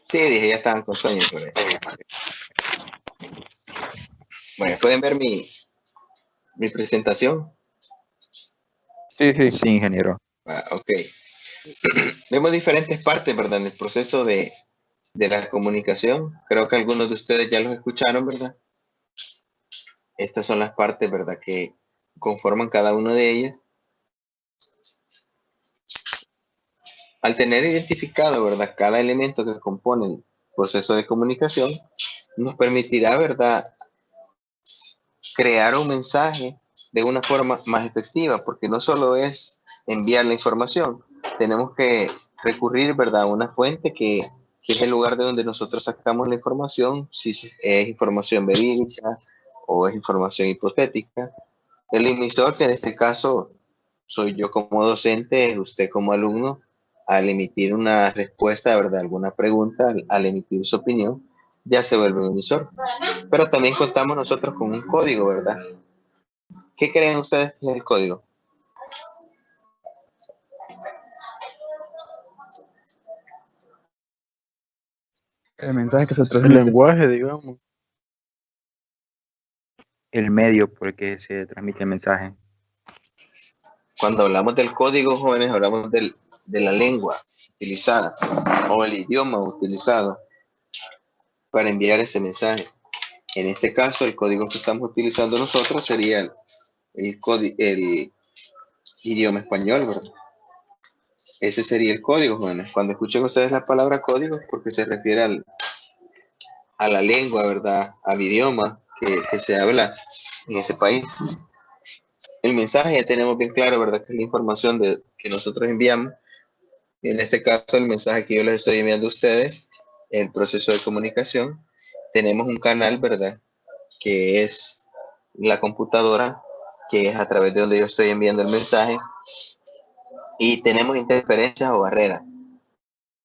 Sí, dije, ya estaban con sueño. Bueno, pueden ver mi presentación. Sí, sí. Sí, ingeniero. Ok. Vemos diferentes partes, ¿verdad? En el proceso de la comunicación. Creo que algunos de ustedes ya los escucharon, ¿verdad? Estas son las partes, ¿verdad? Que conforman cada una de ellas. Al tener identificado, ¿verdad? Cada elemento que compone el proceso de comunicación, nos permitirá, ¿verdad? Crear un mensaje de una forma más efectiva, porque no solo es enviar la información, tenemos que recurrir, ¿verdad? A una fuente que es el lugar de donde nosotros sacamos la información, si es información verídica o es información hipotética. El emisor, que en este caso soy yo como docente, es usted como alumno, al emitir una respuesta, ¿verdad? Alguna pregunta, al emitir su opinión, ya se vuelve un emisor. Pero también contamos nosotros con un código, ¿verdad? ¿Qué creen ustedes que es el código? El mensaje que se El transmite. lenguaje, digamos. El medio por el que se transmite el mensaje. Cuando hablamos del código, jóvenes, hablamos de la lengua utilizada o el idioma utilizado para enviar ese mensaje. En este caso, el código que estamos utilizando nosotros sería el idioma español, ¿verdad? Ese sería el código, jóvenes. Cuando escuchen ustedes la palabra código, es porque se refiere a la lengua, ¿verdad? Al idioma que se habla en ese país. El mensaje ya tenemos bien claro, ¿verdad? Que es la información que nosotros enviamos. Y en este caso, el mensaje que yo les estoy enviando a ustedes, el proceso de comunicación, tenemos un canal, ¿verdad? Que es la computadora, que es a través de donde yo estoy enviando el mensaje. Y tenemos interferencias o barreras.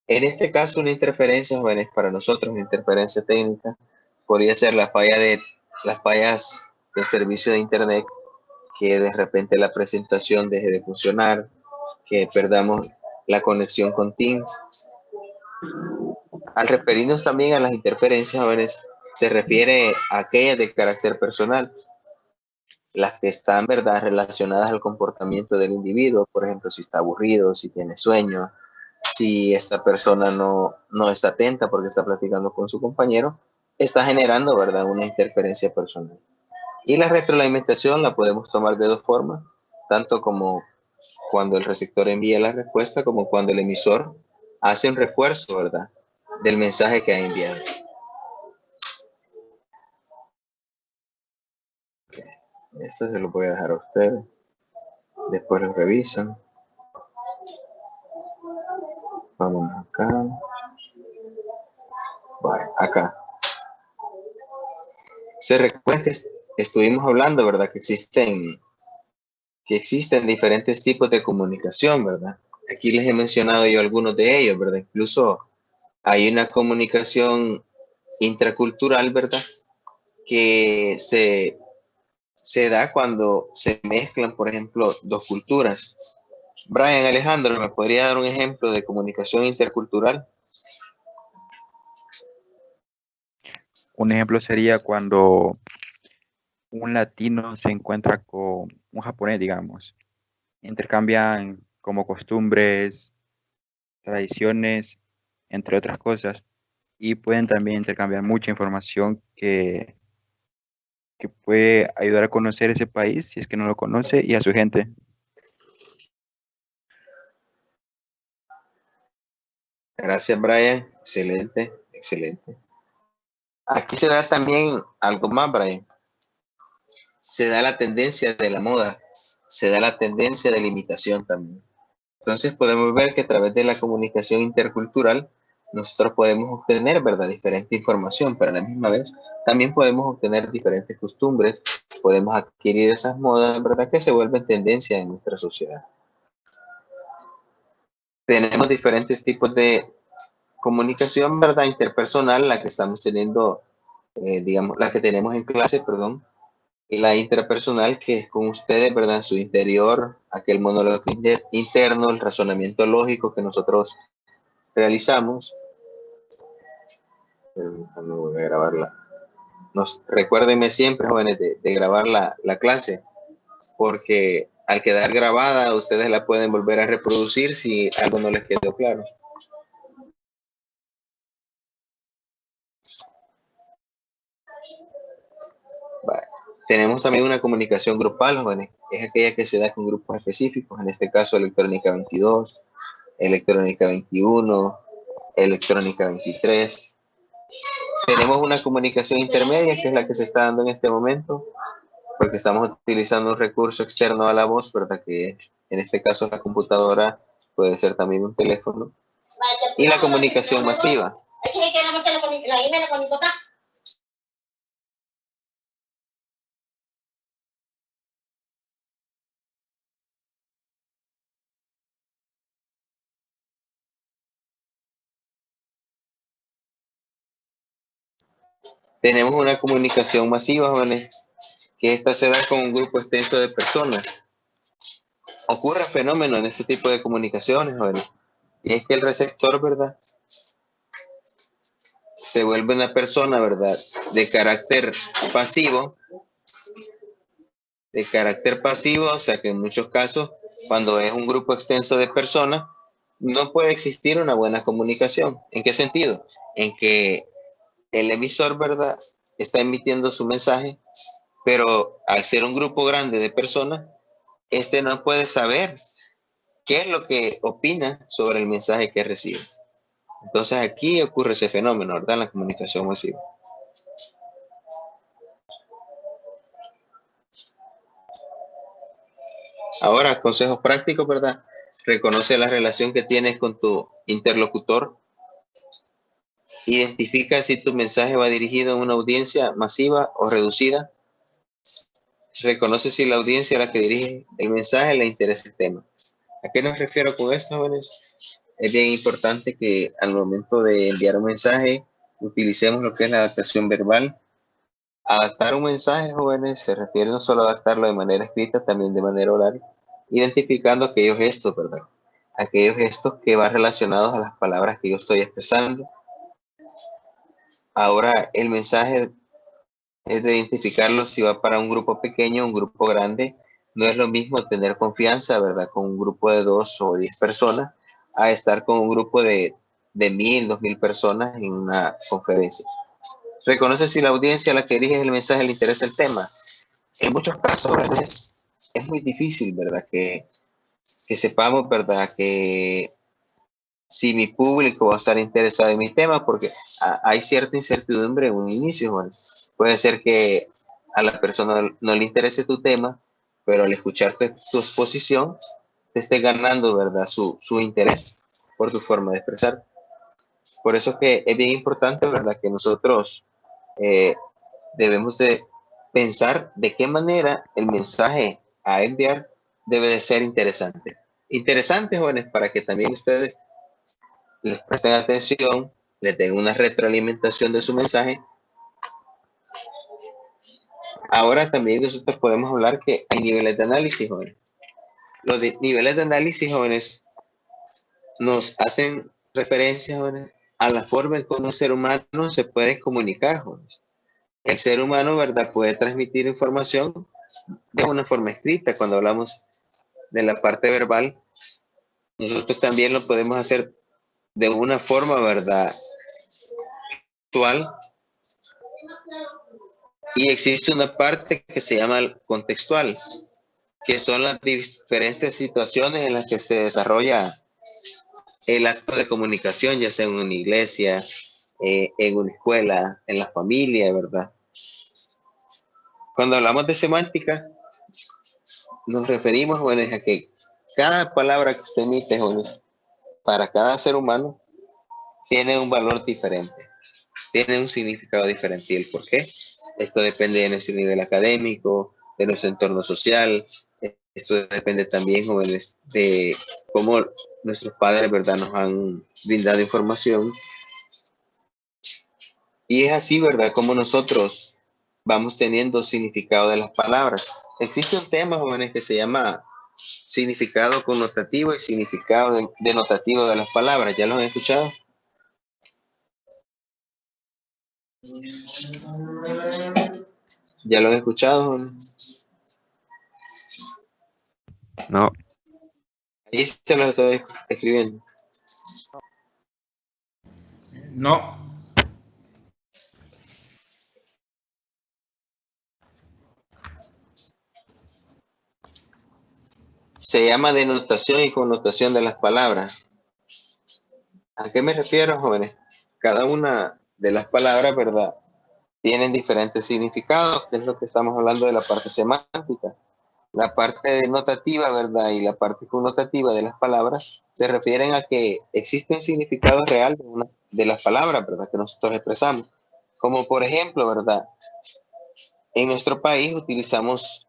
En este caso, una interferencia, jóvenes, para nosotros, una interferencia técnica, podría ser las fallas del servicio de Internet, que de repente la presentación deje de funcionar, que perdamos la conexión con Teams. Al referirnos también a las interferencias, jóvenes, se refiere a aquellas de carácter personal, las que están, ¿verdad?, relacionadas al comportamiento del individuo, por ejemplo, si está aburrido, si tiene sueño, si esta persona no está atenta porque está platicando con su compañero, está generando, ¿verdad?, una interferencia personal. Y la retroalimentación la podemos tomar de dos formas, tanto como cuando el receptor envía la respuesta, como cuando el emisor hace un refuerzo, ¿verdad?, del mensaje que ha enviado. Esto se lo voy a dejar a ustedes. Después lo revisan. Vamos acá. Vale, acá. Se recuerda que estuvimos hablando, ¿verdad? Que existen diferentes tipos de comunicación, ¿verdad? Aquí les he mencionado yo algunos de ellos, ¿verdad? Incluso hay una comunicación intracultural, ¿verdad? Que se da cuando se mezclan, por ejemplo, dos culturas. Brian Alejandro, ¿me podría dar un ejemplo de comunicación intercultural? Un ejemplo sería cuando un latino se encuentra con un japonés, digamos. Intercambian como costumbres, tradiciones, entre otras cosas, y pueden también intercambiar mucha información que puede ayudar a conocer ese país si es que no lo conoce y a su gente. Gracias, Brian. Excelente, excelente. Aquí se da también algo más, Brian. Se da la tendencia de la moda, se da la tendencia de la imitación también. Entonces podemos ver que a través de la comunicación intercultural nosotros podemos obtener, ¿verdad?, diferente información, pero a la misma vez también podemos obtener diferentes costumbres, podemos adquirir esas modas, ¿verdad?, que se vuelven tendencia en nuestra sociedad. Tenemos diferentes tipos de comunicación, ¿verdad?, interpersonal, la que estamos teniendo, digamos, la que tenemos en clase, perdón, y la interpersonal, que es con ustedes, ¿verdad?, en su interior, aquel monólogo interno, el razonamiento lógico que nosotros realizamos. Permítanme, voy a grabarla. Recuérdenme siempre, jóvenes, de grabar la clase, porque al quedar grabada, ustedes la pueden volver a reproducir si algo no les quedó claro. Vale. Tenemos también una comunicación grupal, jóvenes. Es aquella que se da con grupos específicos, en este caso electrónica 22, electrónica 21, electrónica 23. Tenemos una comunicación intermedia, que es la que se está dando en este momento, porque estamos utilizando un recurso externo a la voz, ¿verdad? Que en este caso la computadora, puede ser también un teléfono. Y la comunicación masiva. Tenemos una comunicación masiva, jóvenes, que esta se da con un grupo extenso de personas. Ocurre fenómeno en este tipo de comunicaciones, jóvenes, y es que el receptor, ¿verdad?, se vuelve una persona, ¿verdad?, de carácter pasivo, o sea que en muchos casos, cuando es un grupo extenso de personas, no puede existir una buena comunicación. ¿En qué sentido? En que el emisor, ¿verdad?, está emitiendo su mensaje, pero al ser un grupo grande de personas, este no puede saber qué es lo que opina sobre el mensaje que recibe. Entonces aquí ocurre ese fenómeno, ¿verdad?, en la comunicación masiva. Ahora, consejos prácticos, ¿verdad? Reconoce la relación que tienes con tu interlocutor. Identifica si tu mensaje va dirigido a una audiencia masiva o reducida. Reconoce si la audiencia a la que dirige el mensaje le interesa el tema. ¿A qué nos refiero con esto, jóvenes? Es bien importante que al momento de enviar un mensaje utilicemos lo que es la adaptación verbal. Adaptar un mensaje, jóvenes, se refiere no solo a adaptarlo de manera escrita, también de manera oral, identificando aquellos gestos, ¿verdad? Aquellos gestos que van relacionados a las palabras que yo estoy expresando. Ahora, el mensaje es de identificarlo si va para un grupo pequeño o un grupo grande. No es lo mismo tener confianza, ¿verdad?, con un grupo de 2 o 10 personas, a estar con un grupo de 1000, 2000 personas en una conferencia. Reconoce si la audiencia a la que dirige el mensaje le interesa el tema. En muchos casos es muy difícil, ¿verdad?, que sepamos, ¿verdad?, que si mi público va a estar interesado en mi tema, porque hay cierta incertidumbre en un inicio, bueno. Puede ser que a la persona no le interese tu tema, pero al escucharte tu exposición, te esté ganando, ¿verdad?, su interés por tu forma de expresar. Por eso es que es bien importante, ¿verdad?, que nosotros debemos de pensar de qué manera el mensaje a enviar debe de ser interesante. Interesante, jóvenes, para que también ustedes les presten atención, les den una retroalimentación de su mensaje. Ahora también nosotros podemos hablar que hay niveles de análisis, jóvenes. Los niveles de análisis, jóvenes, nos hacen referencia, jóvenes, a la forma en cómo un ser humano se puede comunicar, jóvenes. El ser humano, ¿verdad?, puede transmitir información de una forma escrita. Cuando hablamos de la parte verbal, nosotros también lo podemos hacer de una forma, ¿verdad?, actual. Y existe una parte que se llama contextual, que son las diferentes situaciones en las que se desarrolla el acto de comunicación, ya sea en una iglesia, en una escuela, en la familia, ¿verdad? Cuando hablamos de semántica, nos referimos, jóvenes, a que cada palabra que usted emite, jóvenes, para cada ser humano, tiene un valor diferente, tiene un significado diferente. ¿Y el por qué? Esto depende de nuestro nivel académico, de nuestro entorno social. Esto depende también, jóvenes, de cómo nuestros padres, ¿verdad?, nos han brindado información. Y es así, ¿verdad?, como nosotros vamos teniendo significado de las palabras. Existe un tema, jóvenes, que se llama significado connotativo y significado denotativo de las palabras. ¿Ya lo han escuchado? ¿Ya lo han escuchado, jóvenes? No, Ahí se lo estoy escribiendo. No. Se llama denotación y connotación de las palabras. ¿A qué me refiero, jóvenes? Cada una de las palabras, ¿verdad?, tienen diferentes significados, que es lo que estamos hablando de la parte semántica. La parte denotativa, ¿verdad?, y la parte connotativa de las palabras se refieren a que existe un significado real de las palabras, ¿verdad?, que nosotros expresamos. Como por ejemplo, ¿verdad?, en nuestro país utilizamos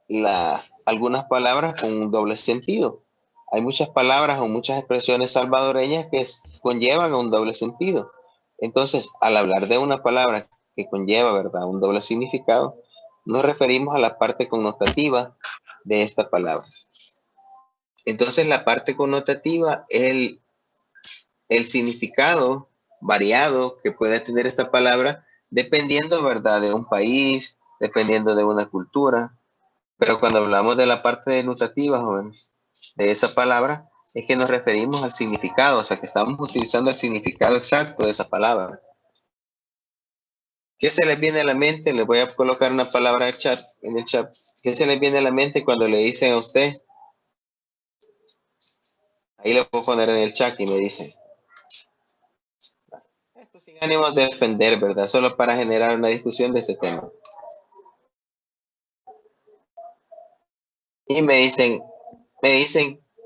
algunas palabras con un doble sentido. Hay muchas palabras o muchas expresiones salvadoreñas que conllevan un doble sentido. Entonces, al hablar de una palabra que conlleva, ¿verdad?, un doble significado, nos referimos a la parte connotativa de esta palabra. Entonces, la parte connotativa es el significado variado que puede tener esta palabra dependiendo, ¿verdad?, de un país, dependiendo de una cultura. Pero cuando hablamos de la parte denotativa, jóvenes, de esa palabra, es que nos referimos al significado, o sea, que estamos utilizando el significado exacto de esa palabra. ¿Qué se les viene a la mente? Les voy a colocar una palabra en el chat. ¿Qué se les viene a la mente cuando le dicen a usted? Ahí le puedo poner en el chat y me dicen. Esto sin ánimos de defender, ¿verdad? Solo para generar una discusión de este tema. Y me dicen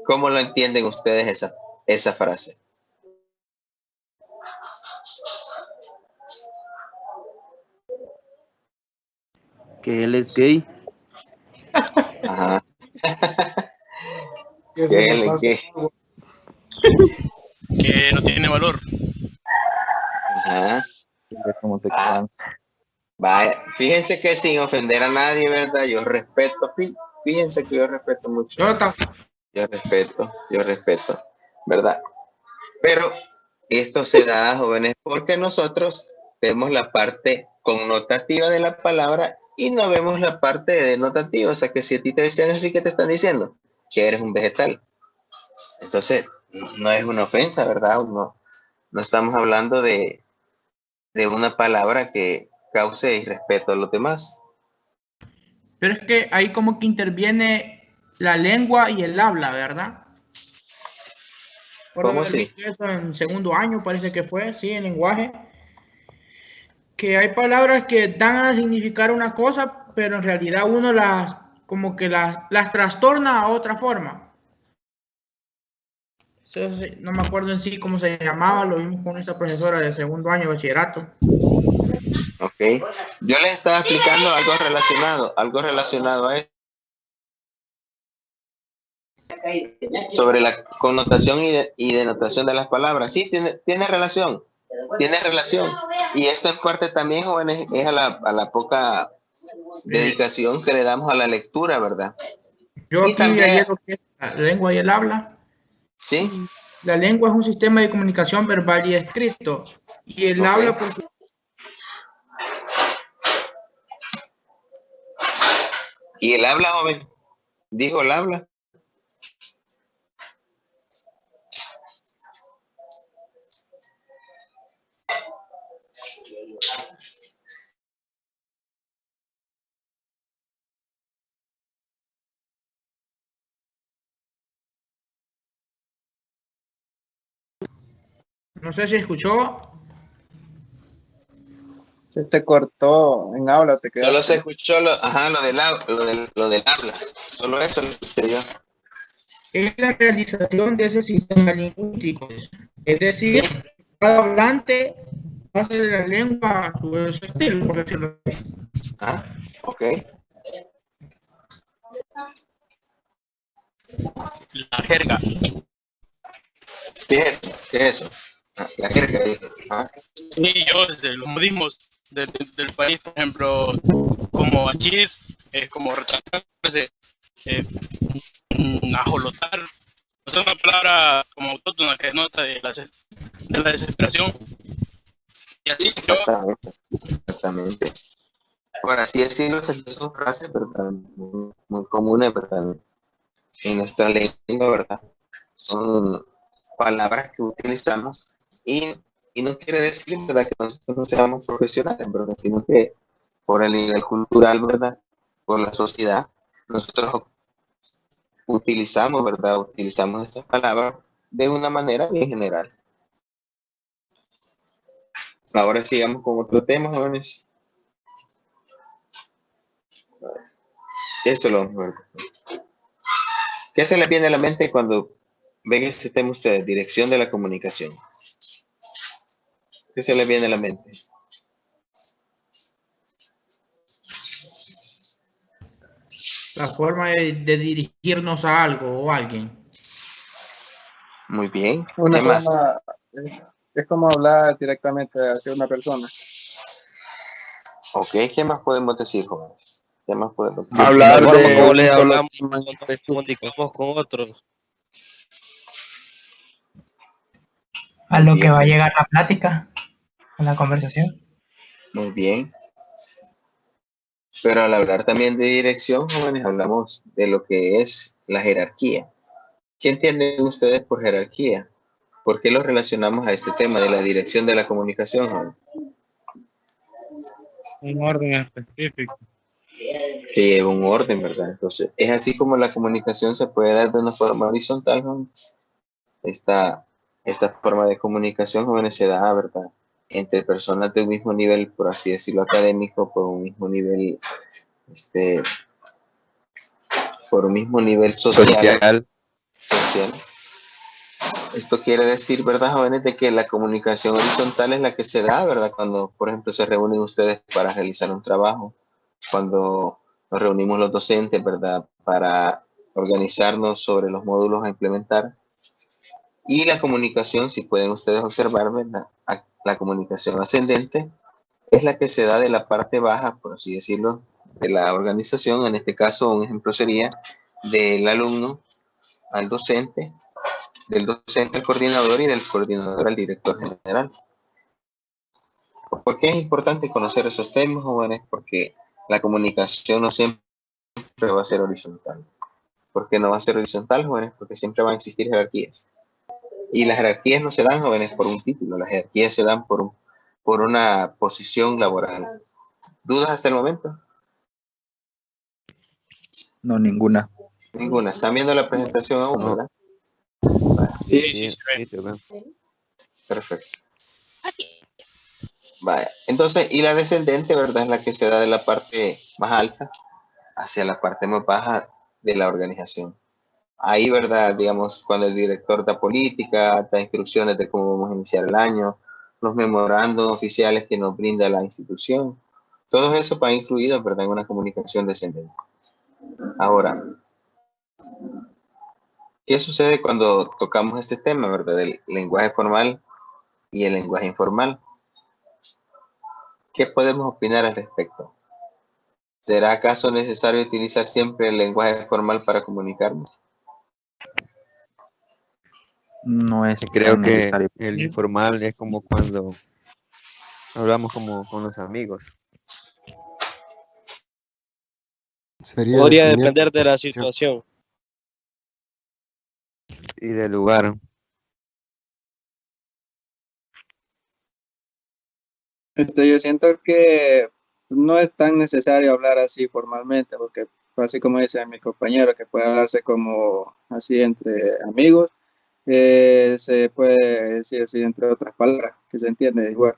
cómo lo entienden ustedes esa frase. Que él es gay. Ajá. Que no tiene valor. Ajá. homosexual. Vaya, fíjense que sin ofender a nadie, ¿verdad? Yo respeto, fíjense que yo respeto mucho. Yo respeto, ¿verdad? Pero esto se da, jóvenes, porque nosotros vemos la parte connotativa de la palabra y no vemos la parte denotativa. O sea, que si a ti te decían así, ¿qué te están diciendo? Que eres un vegetal. Entonces, no es una ofensa, ¿verdad? No estamos hablando de una palabra que cause irrespeto a los demás. Pero es que ahí como que interviene la lengua y el habla, ¿verdad? ¿Cómo así? Eso en segundo año parece que fue, sí, en lenguaje. Que hay palabras que dan a significar una cosa, pero en realidad uno como que las trastorna a otra forma. Entonces, no me acuerdo en sí cómo se llamaba, lo vimos con esta profesora de segundo año de bachillerato. Ok. Yo les estaba explicando algo relacionado a esto. Sobre la connotación y denotación de las palabras. Sí, tiene relación. Y esto en parte también, jóvenes, es a la poca dedicación que le damos a la lectura, ¿verdad? Yo Y aquí también, ayer lo que es la lengua y el habla. ¿sí? La lengua es un sistema de comunicación verbal y escrito. Y el habla, porque Y el habla, joven, dijo el habla. no sé si escuchó. Se te cortó en habla, te Solo se quedaste. escuchó lo del habla. Solo eso lo escuché yo. Es la realización de ese sistema lingüístico. Es decir, cada hablante hace de la lengua a su estilo, por decirlo así. Ah, ok. La jerga. ¿Qué es eso? ¿Qué es eso? Ah, la jerga. Ah, Y yo, desde los modismos del país, por ejemplo, como achis, es como retractarse, ajolotar. Es una palabra como autóctona que denota de la desesperación. Y así yo, Exactamente, exactamente. Por así decirlo, esas son frases, ¿verdad? Muy, muy comunes, ¿verdad? En nuestra lengua, ¿verdad? Son palabras que utilizamos y, y no quiere decir, ¿verdad?, que nosotros no seamos profesionales, ¿verdad? Sino que por el nivel cultural, ¿verdad?, por la sociedad, nosotros utilizamos, ¿verdad? Utilizamos estas palabras de una manera bien general. Ahora sigamos con otro tema, jóvenes. Eso lo vamos a ver. ¿Qué se les viene a la mente cuando ven este tema ustedes? Dirección de la comunicación. ¿Qué se les viene a la mente? La forma de dirigirnos a algo o a alguien. Muy bien. Una ¿Qué más? forma, es como hablar directamente hacia una persona. Ok, ¿qué más podemos decir, jóvenes? ¿Qué más podemos decir? La Hablar forma como de les un solo hablamos tema cuando nos específico. comunicamos con otros. A Muy lo que bien, va a llegar la plática, a la conversación. muy bien. Pero al hablar también de dirección, jóvenes, hablamos de lo que es la jerarquía. ¿Qué entienden ustedes por jerarquía? ¿Por qué lo relacionamos a este tema de la dirección de la comunicación, jóvenes? Un orden específico. Que lleva un orden, ¿verdad? Entonces, es así como la comunicación se puede dar de una forma horizontal, jóvenes. Esta forma de comunicación, jóvenes, se da, ¿verdad?, entre personas de un mismo nivel, por así decirlo, académico, este, por un mismo nivel social. Esto quiere decir, ¿verdad, jóvenes?, de que la comunicación horizontal es la que se da, ¿verdad?, cuando, por ejemplo, se reúnen ustedes para realizar un trabajo, cuando nos reunimos los docentes, ¿verdad?, para organizarnos sobre los módulos a implementar. Y la comunicación, si pueden ustedes observar, ¿verdad?, la comunicación ascendente es la que se da de la parte baja, por así decirlo, de la organización. En este caso, un ejemplo sería del alumno al docente, del docente al coordinador y del coordinador al director general. ¿Por qué es importante conocer esos temas, jóvenes? Porque la comunicación no siempre va a ser horizontal. ¿Por qué no va a ser horizontal, jóvenes? Porque siempre van a existir jerarquías. Y las jerarquías no se dan, jóvenes, por un título, las jerarquías se dan por una posición laboral. ¿Dudas hasta el momento? No, ninguna. Ninguna. Están viendo la presentación aún, No. ¿verdad? sí, Sí, sí, se ve. sí, se ve. Perfecto. Vaya. Entonces, y la descendente, ¿verdad?, es la que se da de la parte más alta hacia la parte más baja de la organización. Ahí, ¿verdad?, digamos, cuando el director da política, da instrucciones de cómo vamos a iniciar el año, los memorandos oficiales que nos brinda la institución, todo eso va incluido, ¿verdad?, en una comunicación descendente. Ahora, ¿qué sucede cuando tocamos este tema, ¿verdad?, del lenguaje formal y el lenguaje informal? ¿Qué podemos opinar al respecto? ¿Será acaso necesario utilizar siempre el lenguaje formal para comunicarnos? No es Creo tan que necesario. el informal es como cuando hablamos como con los amigos. Sería Podría dependiendo depender de de la la situación. situación. Y del lugar. Yo siento que no es tan necesario hablar así formalmente, porque así como dice mi compañero, que puede hablarse como así entre amigos, se puede decir así entre otras palabras, que se entiende igual.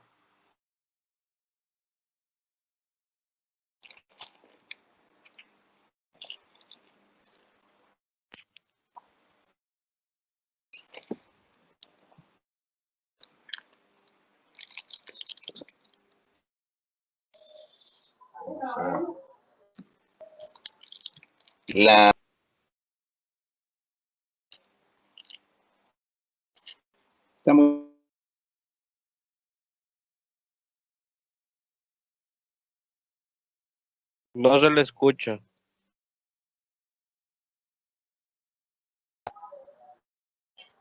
La Estamos No se le escucha.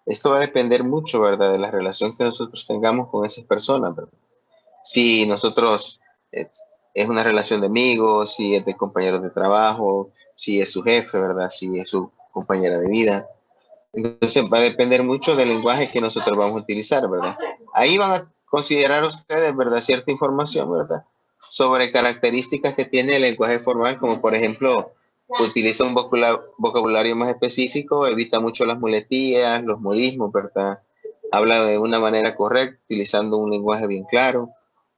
Esto va a depender mucho, ¿verdad?, de la relación que nosotros tengamos con esas personas, ¿verdad? Si nosotros es una relación de amigos, si es de compañeros de trabajo, si es su jefe, ¿verdad? Si es su compañera de vida. Entonces va a depender mucho del lenguaje que nosotros vamos a utilizar, ¿verdad? Ahí van a considerar ustedes, ¿verdad? Cierta información, ¿verdad? Sobre características que tiene el lenguaje formal, como por ejemplo, utiliza un vocabulario más específico, evita mucho las muletillas, los modismos, ¿verdad? Habla de una manera correcta, utilizando un lenguaje bien claro.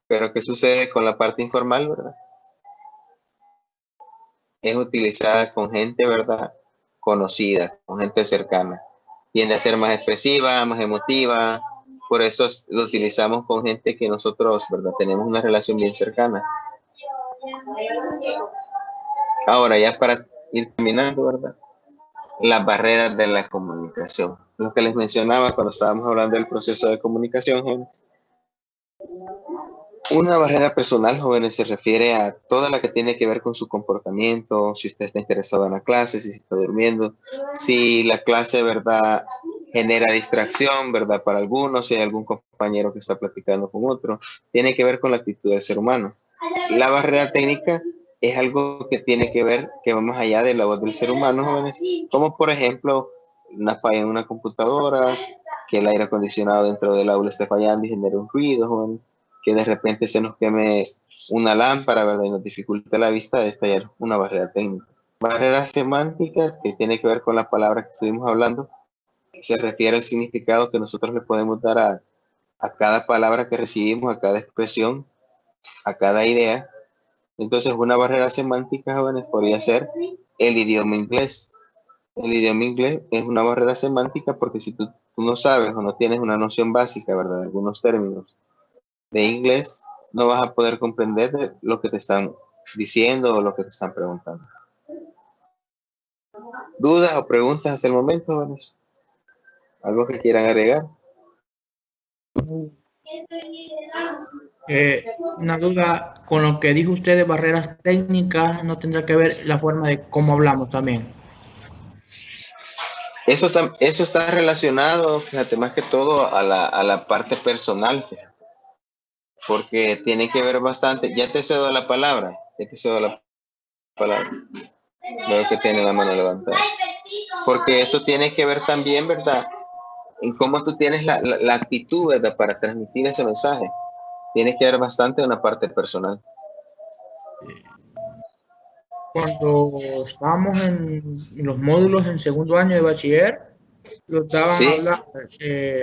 Pero ¿qué sucede con la parte informal, verdad? Es utilizada con gente, ¿verdad? Conocida, con gente cercana. Tiende a ser más expresiva, más emotiva. Por eso lo utilizamos con gente que nosotros, ¿verdad? Tenemos una relación bien cercana. Ahora, ya para ir terminando, ¿verdad? Las barreras de la comunicación. Lo que les mencionaba cuando estábamos hablando del proceso de comunicación, jóvenes. Una barrera personal, jóvenes, se refiere a toda la que tiene que ver con su comportamiento, si usted está interesado en la clase, si está durmiendo, si la clase, ¿verdad?, genera distracción, ¿verdad?, para algunos, si hay algún compañero que está platicando con otro, tiene que ver con la actitud del ser humano. La barrera técnica es algo que tiene que ver, que va más allá de la voz del ser humano, jóvenes, como por ejemplo, una falla en una computadora, que el aire acondicionado dentro del aula esté fallando y genere un ruido, jóvenes, que de repente se nos queme una lámpara, ¿verdad? Y nos dificulta la vista, de estallar una barrera técnica. Barrera semántica, que tiene que ver con la palabra que estuvimos hablando, que se refiere al significado que nosotros le podemos dar a cada palabra que recibimos, a cada expresión, a cada idea. Entonces, una barrera semántica, jóvenes, podría ser el idioma inglés. El idioma inglés es una barrera semántica porque si tú no sabes o no tienes una noción básica, ¿verdad?, de algunos términos de inglés, no vas a poder comprender lo que te están diciendo o lo que te están preguntando. ¿Dudas o preguntas hasta el momento, jóvenes? ¿Algo que quieran agregar? Una duda con lo que dijo usted de barreras técnicas, no tendrá que ver la forma de cómo hablamos también. Eso está relacionado, fíjate, más que todo a la parte personal, porque tiene que ver bastante. Ya te cedo la palabra, ya te cedo la palabra. Veo que tiene la mano levantada. Porque eso tiene que ver también, ¿verdad?, en cómo tú tienes la actitud, ¿verdad?, para transmitir ese mensaje. Tiene que ver bastante una parte personal. Cuando estábamos en los módulos en segundo año de bachiller, nos daban ¿Sí?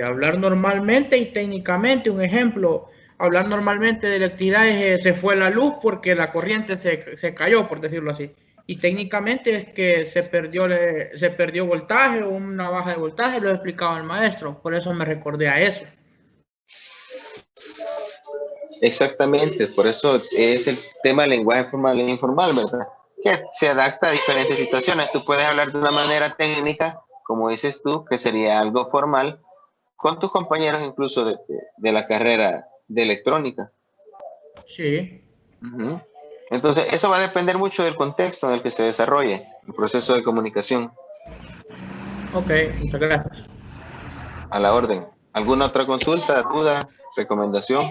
hablar normalmente y técnicamente. Un ejemplo, hablar normalmente de electricidad se fue la luz porque la corriente se cayó, por decirlo así. Y técnicamente es que se perdió voltaje o una baja de voltaje, lo explicaba el maestro. Por eso me recordé a eso. Exactamente, por eso es el tema del lenguaje formal e informal, ¿verdad? Que se adapta a diferentes situaciones. Tú puedes hablar de una manera técnica, como dices tú, que sería algo formal, con tus compañeros incluso de la carrera de electrónica. Sí. Uh-huh. Entonces, eso va a depender mucho del contexto en el que se desarrolle el proceso de comunicación. Ok, muchas gracias. A la orden. ¿Alguna otra consulta, duda, recomendación?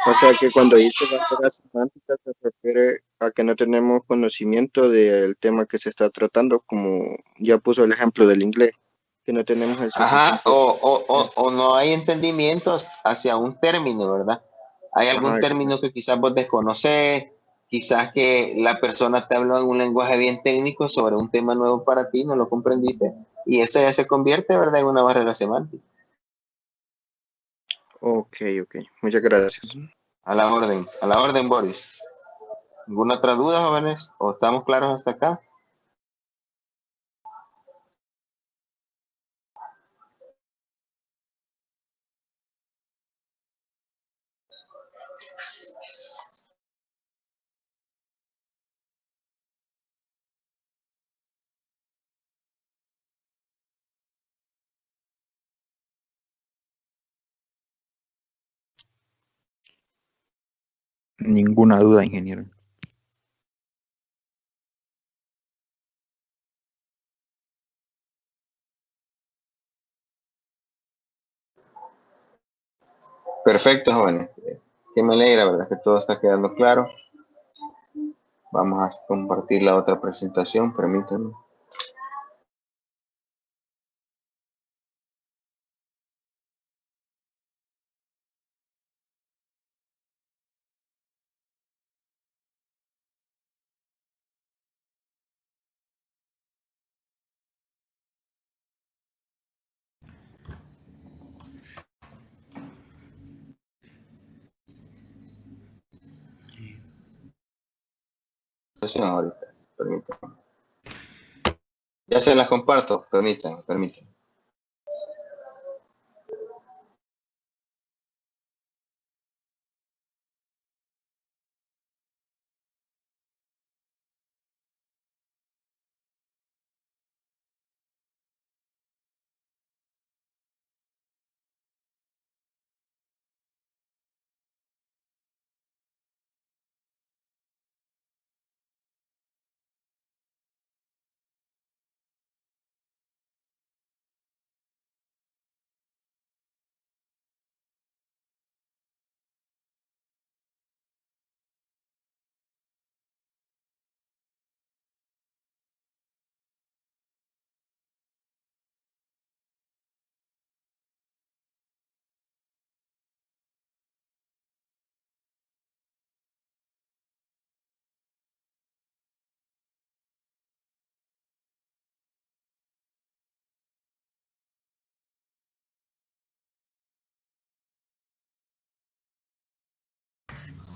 O sea que cuando dice barrera semántica se refiere a que no tenemos conocimiento del tema que se está tratando, como ya puso el ejemplo del inglés, que no tenemos el Ajá, suficiente. o no hay entendimientos hacia un término, ¿verdad? Hay algún Ajá, término que quizás vos desconocés, quizás que la persona te habló en un lenguaje bien técnico sobre un tema nuevo para ti, no lo comprendiste, y eso ya se convierte, ¿verdad?, en una barrera semántica. ok, muchas gracias. A la orden, Boris. ¿Alguna otra duda, jóvenes? ¿O estamos claros hasta acá? Ninguna duda, ingeniero. Perfecto, jóvenes. Que me alegra, ¿verdad? Que todo está quedando claro. Vamos a compartir la otra presentación, permítanme. Ahorita, permítanme. Ya se las comparto, permítanme.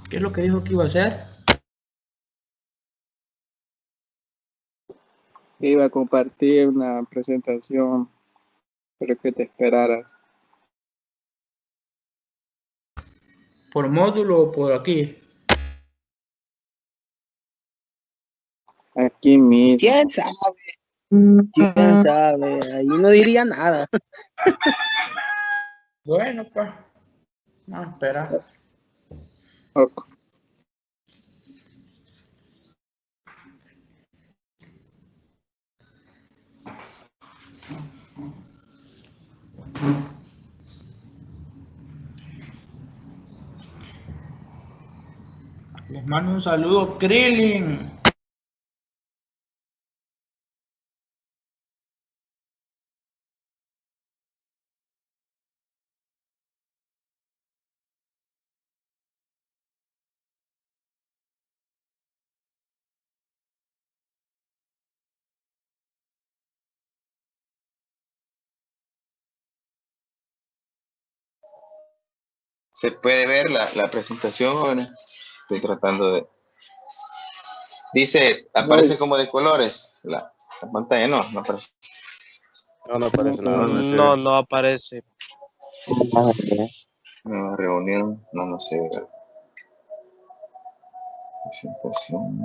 ¿Qué es lo que dijo que iba a hacer? Que iba a compartir una presentación, pero que te esperaras. ¿Por módulo o por aquí? Aquí mismo. ¿Quién sabe? ¿Quién sabe? Ahí no diría nada. Bueno, pues. No, espera. Ok. Les mando un saludo, Krillin. Se puede ver la presentación, jóvenes. Estoy tratando de... Dice, aparece como de colores. La pantalla no aparece. No, no aparece No, nada. No, No aparece. Nueva reunión, no sé. Presentación.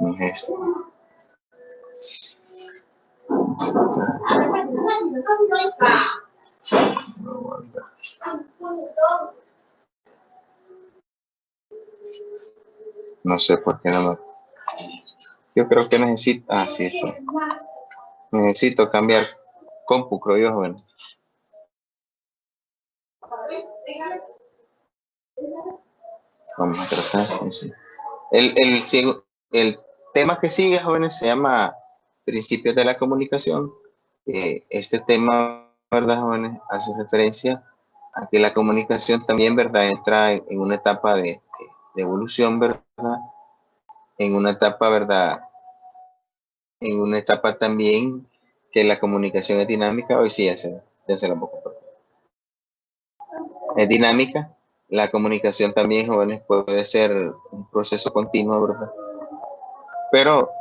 No es esto. No sé por qué no me... Yo creo que necesito... Ah, sí, está. Necesito cambiar compu, creo yo, joven. Vamos a tratar. No sé. El tema que sigue, jóvenes, se llama Principios de la Comunicación. Este tema, ¿verdad, jóvenes? Hace referencia a que la comunicación también, ¿verdad? Entra en una etapa de evolución, ¿verdad? En una etapa, ¿verdad? En una etapa también que la comunicación es dinámica. Hoy sí, ya se la boca. Es dinámica. La comunicación también, jóvenes, puede ser un proceso continuo, ¿verdad? Pero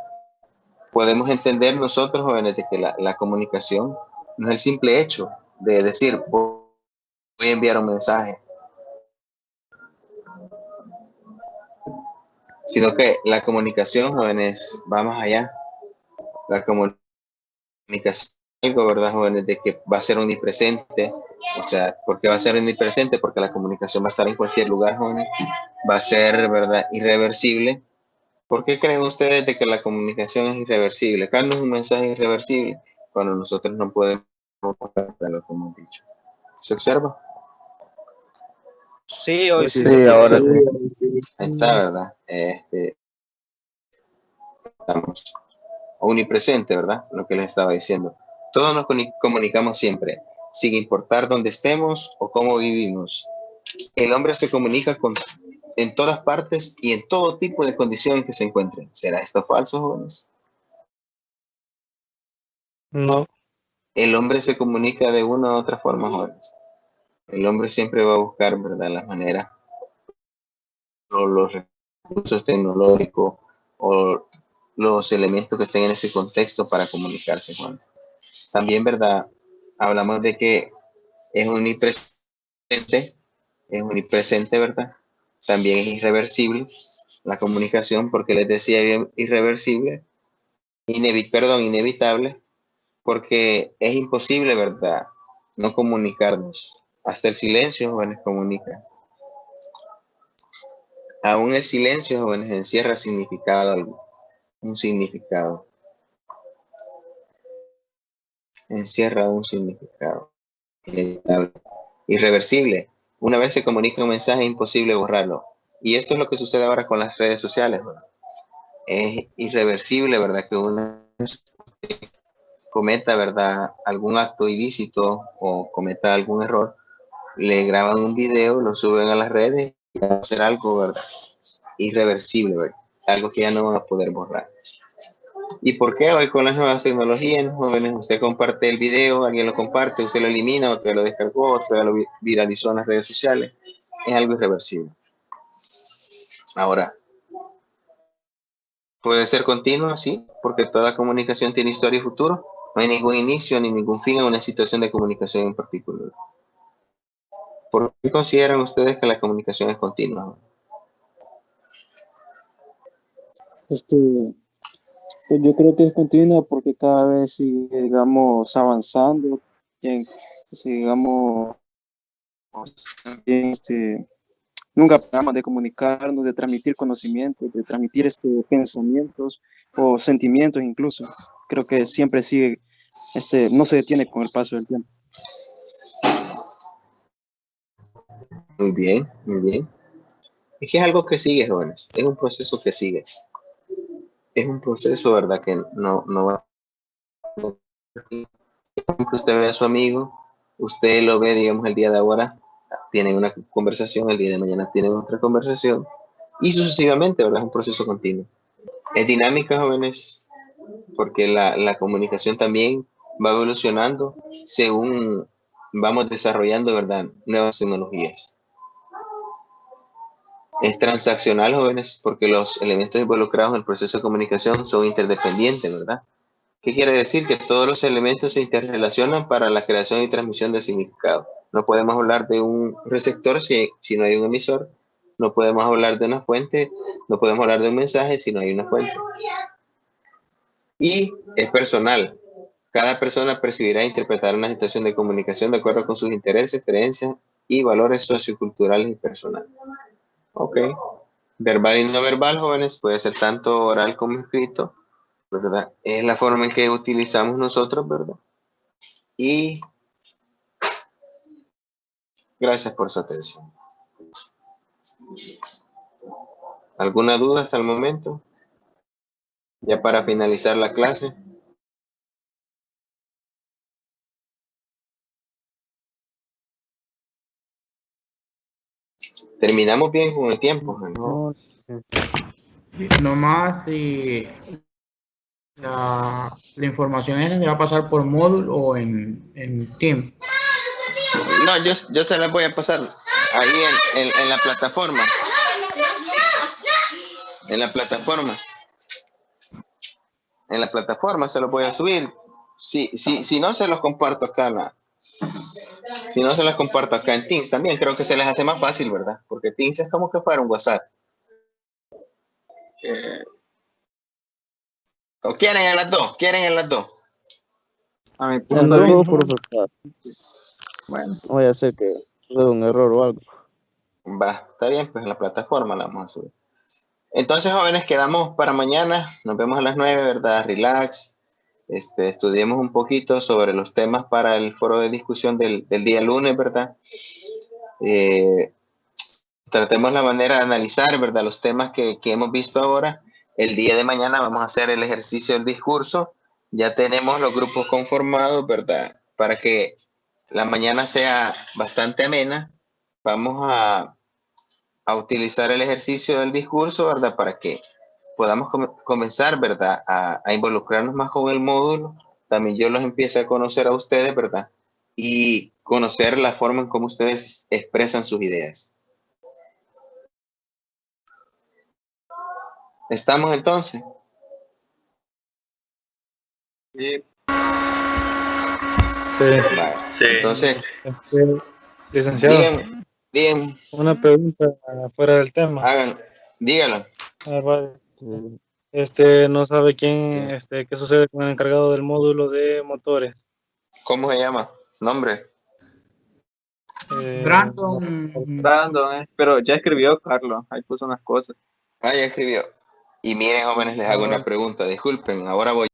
podemos entender nosotros, jóvenes, de que la comunicación no es el simple hecho de decir, voy a enviar un mensaje, sino que la comunicación, jóvenes, va más allá. La comunicación es algo, ¿verdad, jóvenes? De que va a ser omnipresente. O sea, ¿por qué va a ser omnipresente? Porque la comunicación va a estar en cualquier lugar, jóvenes. Va a ser, ¿verdad? Irreversible. ¿Por qué creen ustedes de que la comunicación es irreversible? ¿Cuándo es un mensaje irreversible? Cuando nosotros no podemos compartirlo, como he dicho. ¿Se observa? Sí, hoy sí. Sí, ahora sí. Ahí está, ¿verdad? Estamos omnipresente, ¿verdad? Lo que les estaba diciendo. Todos nos comunicamos siempre, sin importar dónde estemos o cómo vivimos. El hombre se comunica en todas partes y en todo tipo de condiciones que se encuentren. ¿Será esto falso, jóvenes? No. El hombre se comunica de una u otra forma, jóvenes. El hombre siempre va a buscar, ¿verdad?, la manera, o los recursos tecnológicos, o los elementos que estén en ese contexto para comunicarse, jóvenes. También, ¿verdad? Hablamos de que es omnipresente, ¿verdad? También es irreversible la comunicación, porque les decía irreversible, inevitable, porque es imposible, ¿verdad?, no comunicarnos. Hasta el silencio, jóvenes, comunica. Aún el silencio, jóvenes, encierra significado, un significado. Encierra un significado. Inevitable. Irreversible. Una vez se comunica un mensaje, es imposible borrarlo. Y esto es lo que sucede ahora con las redes sociales, ¿verdad? Es irreversible, ¿verdad?, que uno cometa, ¿verdad?, algún acto ilícito o cometa algún error, le graban un video, lo suben a las redes y va a hacer algo, ¿verdad?, irreversible, ¿verdad?, algo que ya no van a poder borrar. ¿Y por qué hoy con las nuevas tecnologías, jóvenes? Usted comparte el video, alguien lo comparte, usted lo elimina, otro lo descargó, otro ya lo viralizó en las redes sociales. Es algo irreversible. Ahora, puede ser continuo, sí, porque toda comunicación tiene historia y futuro. No hay ningún inicio ni ningún fin a una situación de comunicación en particular. ¿Por qué consideran ustedes que la comunicación es continua? Pues yo creo que es continua porque cada vez sigue, digamos, avanzando, digamos, también, nunca paramos de comunicarnos, de transmitir conocimientos, de transmitir pensamientos o sentimientos incluso. Creo que siempre sigue, no se detiene con el paso del tiempo. Muy bien, muy bien. Es que es algo que sigue, jóvenes. Es un proceso que sigue. Es un proceso, ¿verdad?, que no va. Usted ve a su amigo, usted lo ve, digamos, el día de ahora, tienen una conversación, el día de mañana tienen otra conversación, y sucesivamente, ¿verdad? Es un proceso continuo. Es dinámica, jóvenes, porque la comunicación también va evolucionando según vamos desarrollando, ¿verdad?, nuevas tecnologías. Es transaccional, jóvenes, porque los elementos involucrados en el proceso de comunicación son interdependientes, ¿verdad? ¿Qué quiere decir? Que todos los elementos se interrelacionan para la creación y transmisión de significado. No podemos hablar de un receptor si no hay un emisor. No podemos hablar de una fuente, no podemos hablar de un mensaje si no hay una fuente. Y es personal. Cada persona percibirá e interpretará una situación de comunicación de acuerdo con sus intereses, creencias y valores socioculturales y personales. Ok. Verbal y no verbal, jóvenes, puede ser tanto oral como escrito, ¿verdad? Es la forma en que utilizamos nosotros, ¿verdad? Y gracias por su atención. ¿Alguna duda hasta el momento? Ya para finalizar la clase. Terminamos bien con el tiempo, ¿no? Nomás si la información esa se va a pasar por módulo o en Teams. No, yo se las voy a pasar ahí en la plataforma. En la plataforma. En la plataforma se los voy a subir. Si no, se los comparto acá. Si no, se los comparto acá en Teams también. Creo que se les hace más fácil, ¿verdad? Porque Teams es como que fuera un WhatsApp. ¿O quieren en las dos? ¿Quieren en las dos? A mi punto de vista, profesor. Bueno. No voy a hacer que suceda un error o algo. Va, está bien, pues en la plataforma la vamos a subir. Entonces, jóvenes, quedamos para mañana. Nos vemos a las 9, ¿verdad? Relax. Estudiemos un poquito sobre los temas para el foro de discusión del día lunes, ¿verdad? tratemos la manera de analizar, ¿verdad? Los temas que hemos visto ahora. El día de mañana vamos a hacer el ejercicio del discurso. Ya tenemos los grupos conformados, ¿verdad? Para que la mañana sea bastante amena, vamos a utilizar el ejercicio del discurso, ¿verdad? Para que podamos comenzar, ¿verdad? A involucrarnos más con el módulo. También yo los empiezo a conocer a ustedes, ¿verdad? Y conocer la forma en cómo ustedes expresan sus ideas. ¿Estamos entonces? Sí. Vale. Sí. Entonces, Licenciado, díganme, una pregunta fuera del tema. dígalo. No sabe quién, qué sucede con el encargado del módulo de motores. ¿Cómo se llama? ¿Nombre? Brandon, pero ya escribió Carlos, ahí puso unas cosas. Ya escribió. Y miren, jóvenes, les hago una pregunta. Disculpen, ahora voy.